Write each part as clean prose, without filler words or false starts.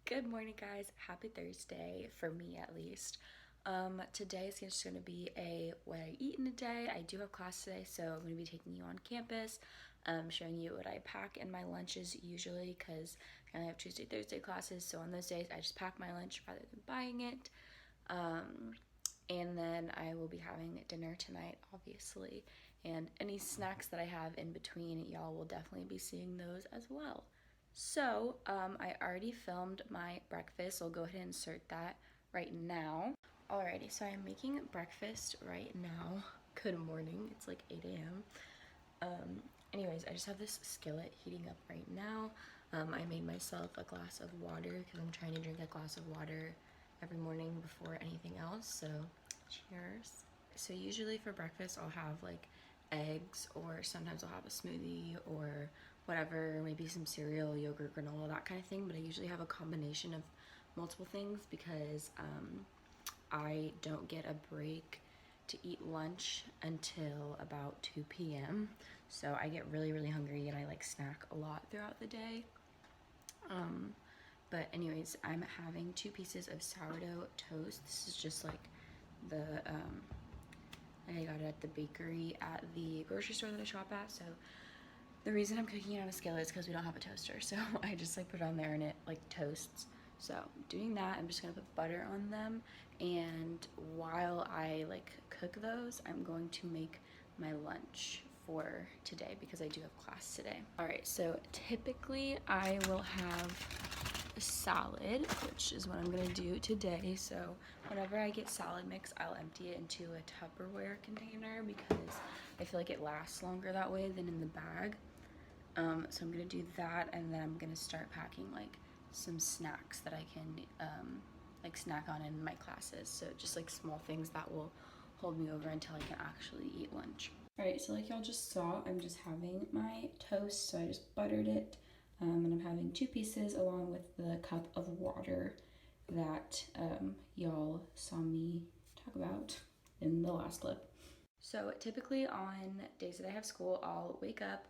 Good morning, guys. Happy Thursday, for me at least. Today is just going to be a what I eat in a day. I do have class today, so I'm going to be taking you on campus, showing you what I pack in my lunches usually, because I only have Tuesday, Thursday classes, so on those days I just pack my lunch rather than buying it. And then I will be having dinner tonight, obviously, and any snacks that I have in between, y'all will definitely be seeing those as well. So, I already filmed my breakfast, so I'll go ahead and insert that right now. Alrighty, so I'm making breakfast right now. Good morning, it's like 8 a.m. Anyways, I just have this skillet heating up right now. I made myself a glass of water because I'm trying to drink a glass of water every morning before anything else, so cheers. So usually for breakfast I'll have like eggs, or sometimes I'll have a smoothie or whatever, maybe some cereal, yogurt, granola, that kind of thing, but I usually have a combination of multiple things because I don't get a break to eat lunch until about 2 p.m. So I get really hungry and I like snack a lot throughout the day. But anyways, I'm having 2 pieces of sourdough toast. This is just like the I got it at the bakery at the grocery store that I shop at. So the reason I'm cooking it on a skillet is because we don't have a toaster, so I just like put it on there and it like toasts. So doing that, I'm just gonna put butter on them, and while I like cook those, I'm going to make my lunch for today because I do have class today. All right, so typically I will have a salad, which is what I'm gonna do today. So whenever I get salad mix, I'll empty it into a Tupperware container because I feel like it lasts longer that way than in the bag. So I'm gonna do that, and then I'm gonna start packing like some snacks that I can like snack on in my classes. So just like small things that will hold me over until I can actually eat lunch. All right, so like y'all just saw, I'm just having my toast. So I just buttered it, and I'm having 2 pieces along with the cup of water that y'all saw me talk about in the last clip. So typically on days that I have school, I'll wake up,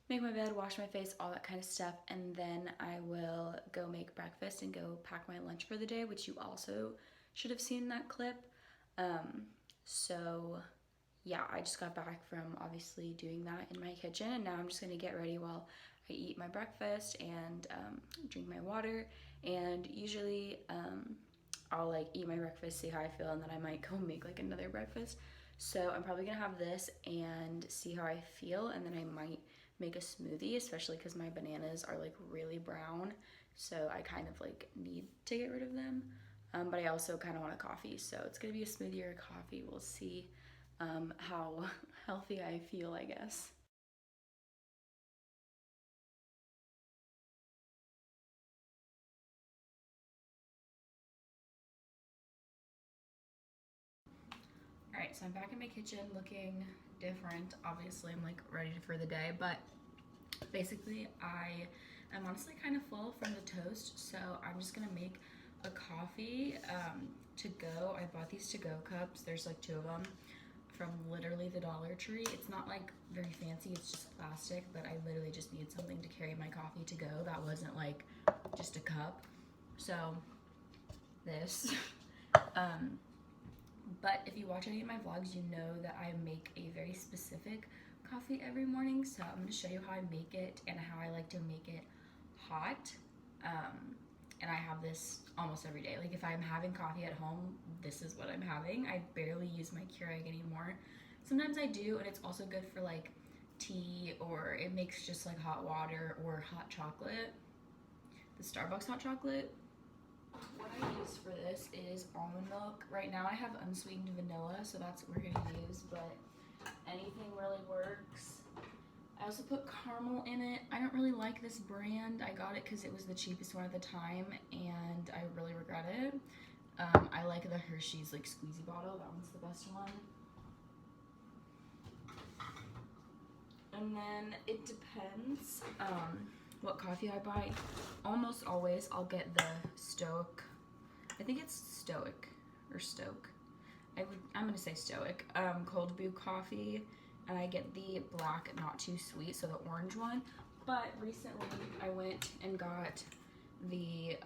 make my bed, wash my face, all that kind of stuff, and then I will go make breakfast and go pack my lunch for the day, which you also should have seen that clip. So yeah, I just got back from obviously doing that in my kitchen, and now I'm just gonna get ready while I eat my breakfast and drink my water. And usually I'll like eat my breakfast, see how I feel, and then I might go make like another breakfast. So I'm probably gonna have this and see how I feel, and then I might make a smoothie, especially because my bananas are like really brown, so I kind of like need to get rid of them. But I also kind of want a coffee, so it's gonna be a smoothie or a coffee. We'll see how healthy I feel, I guess. All right, so I'm back in my kitchen looking different. Obviously, I'm like ready for the day, but basically I am honestly kind of full from the toast, so I'm just gonna make a coffee to go. I bought these to-go cups. There's like 2 of them from literally the Dollar Tree. It's not like very fancy, it's just plastic, but I literally just needed something to carry my coffee to go that wasn't like just a cup. So this but if you watch any of my vlogs, you know that I make a very specific coffee every morning. So I'm gonna show you how I make it and how I like to make it hot. And I have this almost every day. Like if I'm having coffee at home, this is what I'm having. I barely use my Keurig anymore. Sometimes I do, and it's also good for like tea, or it makes just like hot water or hot chocolate. The Starbucks hot chocolate. What I use for this is almond milk. Right now I have unsweetened vanilla, so that's what we're gonna use, but anything really works. I also put caramel in it. I don't really like this brand. I got it because it was the cheapest one at the time, and I really regret it. I like the Hershey's like squeezy bottle. That one's the best one. And then it depends what coffee I buy. Almost always I'll get the Stoic. I think it's Stoic or Stoke. I'm gonna say Stoic. Cold brew coffee, and I get the black, not too sweet, so the orange one. But recently I went and got the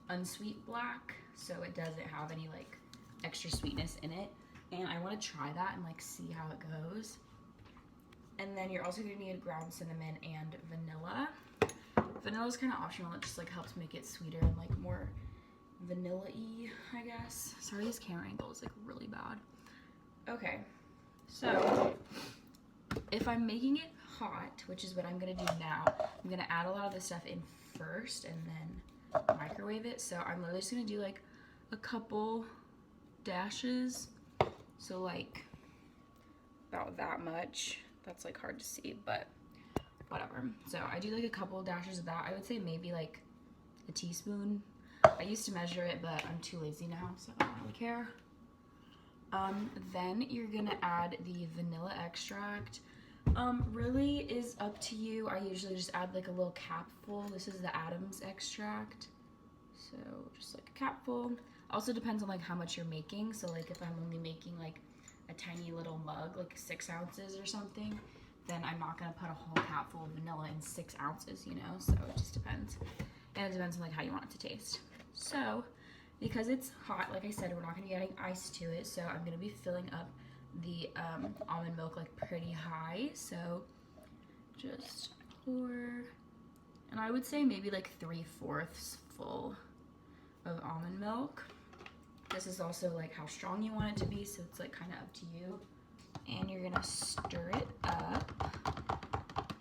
unsweet black, so it doesn't have any like extra sweetness in it. And I want to try that and like see how it goes. And then you're also going to need ground cinnamon and vanilla. Vanilla is kind of optional. It just like helps make it sweeter and like more vanilla-y, I guess. Sorry, this camera angle is like really bad. Okay, so if I'm making it hot, which is what I'm gonna do now, I'm gonna add a lot of this stuff in first and then microwave it. So I'm literally just gonna do like a couple dashes. So like about that much. That's like hard to see, but whatever. So I do like a couple dashes of that. I would say maybe like a teaspoon. I used to measure it, but I'm too lazy now, so I don't really care. Then you're gonna add the vanilla extract. Really is up to you. I usually just add like a little capful. This is the Adams extract. So just like a capful. Also depends on like how much you're making. So like if I'm only making like a tiny little mug, like 6 ounces or something, then I'm not gonna put a whole capful of vanilla in 6 ounces, you know? So it just depends. And it depends on like how you want it to taste. So because it's hot, like I said, we're not gonna be adding ice to it. So I'm gonna be filling up the almond milk like pretty high. So just pour, and I would say maybe like 3/4 full of almond milk. This is also like how strong you want it to be, so it's like kind of up to you. And you're gonna stir it up.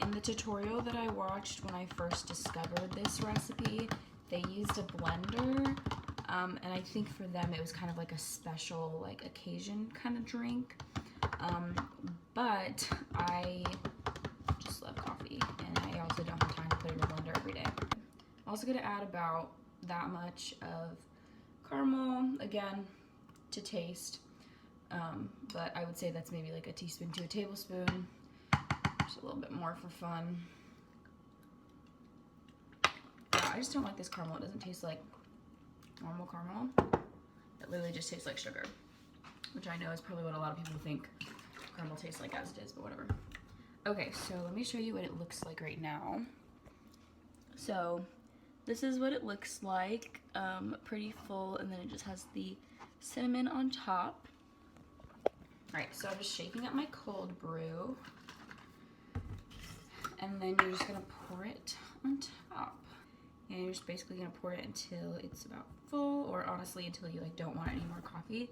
In the tutorial that I watched when I first discovered this recipe, they used a blender, and I think for them it was kind of like a special like occasion kind of drink. But I just love coffee, and I also don't have time to put it in a blender every day. I'm also gonna add about that much of caramel, again, to taste. But I would say that's maybe like a teaspoon to a tablespoon. Just a little bit more for fun. Yeah, I just don't like this caramel. It doesn't taste like normal caramel. It literally just tastes like sugar, which I know is probably what a lot of people think caramel tastes like as it is, but whatever. Okay, so let me show you what it looks like right now. So this is what it looks like, pretty full, and then it just has the cinnamon on top. All right, so I'm just shaking up my cold brew, and then you're just gonna pour it on top. And you're just basically gonna pour it until it's about full, or honestly until you like don't want any more coffee.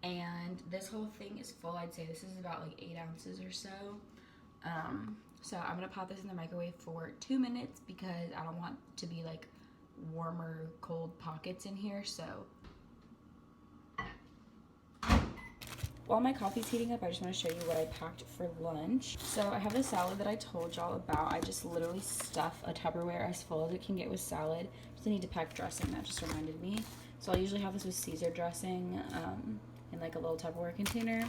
And this whole thing is full. I'd say this is about like 8 ounces or so. So I'm gonna pop this in the microwave for 2 minutes because I don't want to be like warmer, cold pockets in here. So while my coffee's heating up, I just want to show you what I packed for lunch. So I have the salad that I told y'all about. I just literally stuff a Tupperware as full as it can get with salad. Just need to pack dressing. That just reminded me. So I usually have this with Caesar dressing in like a little Tupperware container.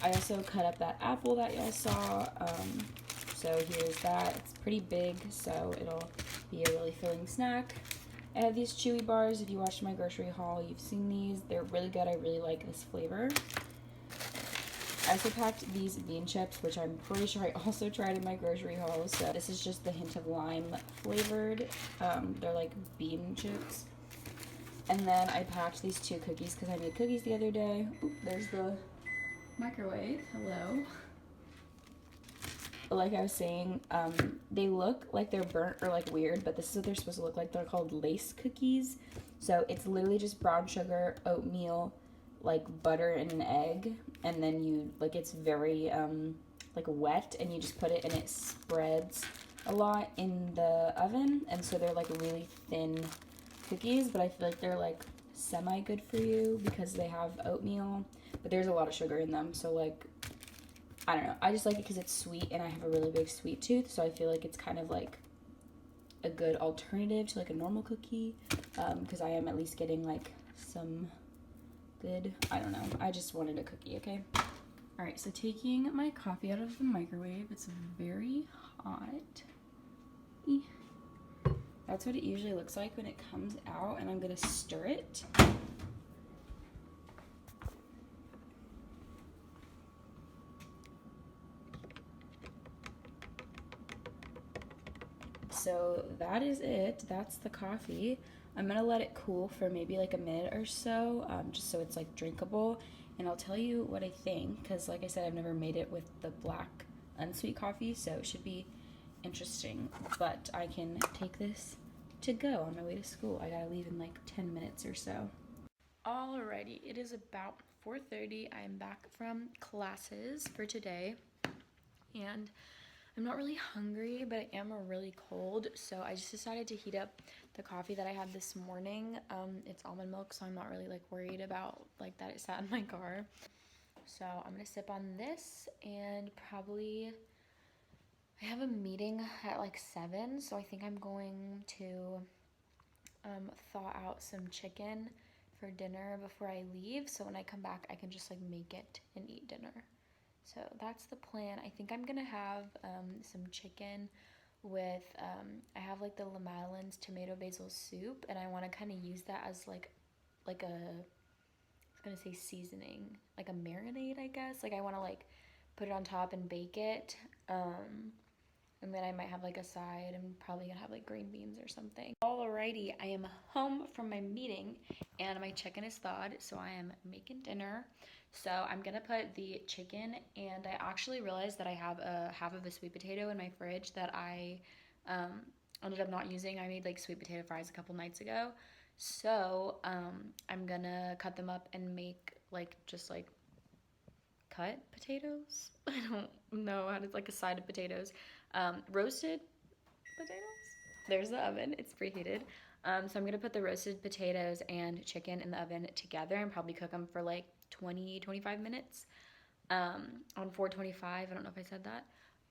I also cut up that apple that y'all saw. So here's that. It's pretty big, so it'll be a really filling snack. I have these chewy bars. If you watched my grocery haul, you've seen these. They're really good. I really like this flavor. I also packed these bean chips, which I'm pretty sure I also tried in my grocery haul. So this is just the hint of lime flavored. They're like bean chips. And then I packed these 2 cookies because I made cookies the other day. Oop, there's the microwave. Hello. Like I was saying, they look like they're burnt or like weird, but this is what they're supposed to look like. They're called lace cookies. So it's literally just brown sugar, oatmeal, like butter and an egg, and then you like it's very like wet, and you just put it and it spreads a lot in the oven, and so they're like really thin cookies, but I feel like they're like semi good for you because they have oatmeal, but there's a lot of sugar in them. So like I don't know, I just like it because it's sweet, and I have a really big sweet tooth, so I feel like it's kind of like a good alternative to like a normal cookie, because I am at least getting like some good, I don't know, I just wanted a cookie. Okay, all right, so taking my coffee out of the microwave, it's very hot. That's what it usually looks like when it comes out, and I'm gonna stir it. so that is it. That's the coffee. I'm gonna let it cool for maybe like a minute or so, just so it's like drinkable. And I'll tell you what I think, because like I said, I've never made it with the black unsweet coffee, so it should be interesting. But I can take this to go on my way to school. I gotta leave in like 10 minutes or so. Alrighty, it is about 4:30. I am back from classes for today, and I'm not really hungry, but I am really cold, so I just decided to heat up the coffee that I had this morning. It's almond milk, so I'm not really like worried about like that it sat in my car. So I'm gonna sip on this, and probably I have a meeting at like 7, so I think I'm going to thaw out some chicken for dinner before I leave, so when I come back I can just like make it and eat dinner. So that's the plan. I think I'm gonna have some chicken with I have like the Madeline's tomato basil soup, and I want to kind of use that as like a, I was gonna say seasoning, like a marinade, I guess. Like I want to like put it on top and bake it. And then I might have like a side. I'm probably gonna have like green beans or something. Alrighty, I am home from my meeting and my chicken is thawed, so I am making dinner. So I'm gonna put the chicken, and I actually realized that I have a half of a sweet potato in my fridge that I ended up not using. I made like sweet potato fries a couple nights ago. So I'm gonna cut them up and make like just like cut potatoes. I don't know how to, like a side of potatoes. Roasted potatoes. There's the oven. It's preheated. So I'm gonna put the roasted potatoes and chicken in the oven together and probably cook them for like 20-25 minutes on 425. I don't know if I said that.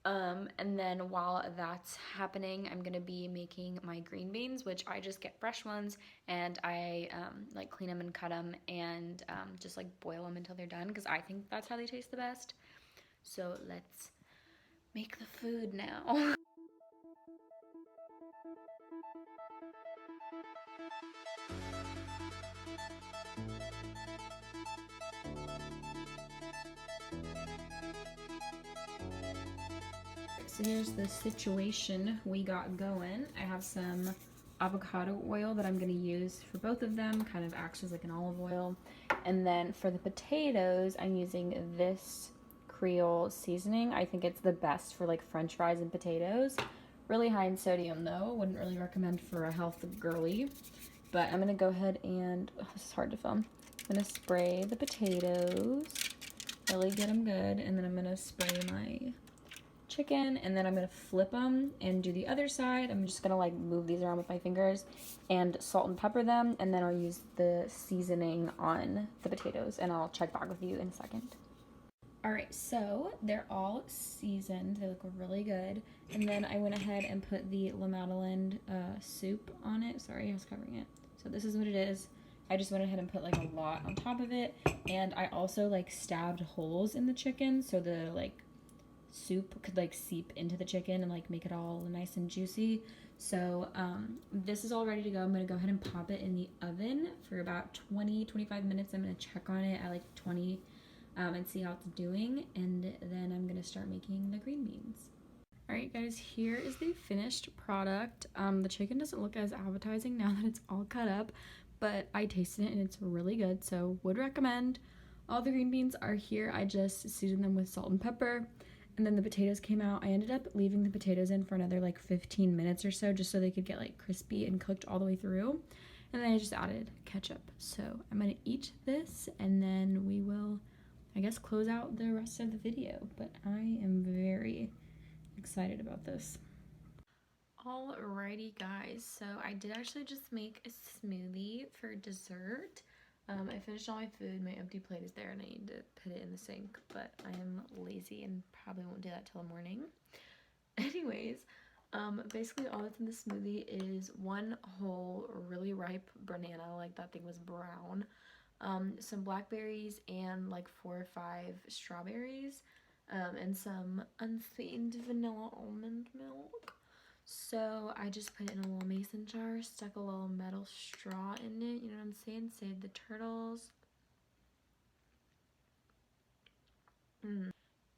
And then while that's happening, I'm gonna be making my green beans, which I just get fresh ones, and I like clean them and cut them, and just like boil them until they're done, because I think that's how they taste the best. So let's make the food now. So here's the situation we got going. I have some avocado oil that I'm going to use for both of them, kind of acts as like an olive oil. And then for the potatoes, I'm using this Creole seasoning. I think it's the best for like French fries and potatoes. Really high in sodium though, wouldn't really recommend for a health girly. But I'm going to go ahead and, oh, this is hard to film. I'm going to spray the potatoes, really get them good, and then I'm going to spray my chicken, and then I'm gonna flip them and do the other side. I'm just gonna like move these around with my fingers and salt and pepper them, and then I'll use the seasoning on the potatoes, and I'll check back with you in a second. All right, so they're all seasoned. They look really good. And then I went ahead and put the Madeleine soup on it. Sorry, I was covering it. So this is what it is. I just went ahead and put like a lot on top of it, and I also like stabbed holes in the chicken so the like soup could like seep into the chicken and like make it all nice and juicy. So this is all ready to go. I'm gonna go ahead and pop it in the oven for about 20-25 minutes. I'm gonna check on it at like 20 and see how it's doing, and then I'm gonna start making the green beans. All right guys, here is the finished product. The chicken doesn't look as appetizing now that it's all cut up, but I tasted it and it's really good, so would recommend. All the green beans are here. I just seasoned them with salt and pepper. And then the potatoes came out. I ended up leaving the potatoes in for another like 15 minutes or so, just so they could get like crispy and cooked all the way through. And then I just added ketchup. So I'm gonna eat this, and then we will, I guess, close out the rest of the video. But I am very excited about this. Alrighty guys, so I did actually just make a smoothie for dessert. I finished all my food. My empty plate is there and I need to put it in the sink, but I am lazy and probably won't do that till the morning. Anyways, basically all that's in the smoothie is one whole really ripe banana, like that thing was brown, some blackberries, and like 4 or 5 strawberries, and some unsweetened vanilla almond milk. So I just put it in a little mason jar, stuck a little metal straw in it, you know what I'm saying? Save the turtles.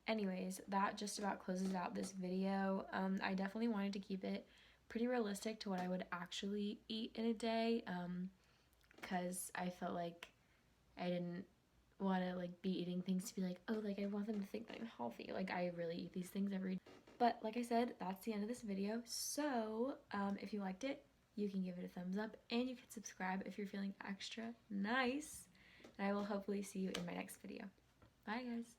Anyways, that just about closes out this video. I definitely wanted to keep it pretty realistic to what I would actually eat in a day, because I felt like I didn't want to like be eating things to be like, oh, like I want them to think that I'm healthy. Like I really eat these things every day. But like I said, that's the end of this video. So if you liked it, you can give it a thumbs up and you can subscribe if you're feeling extra nice. And I will hopefully see you in my next video. Bye guys.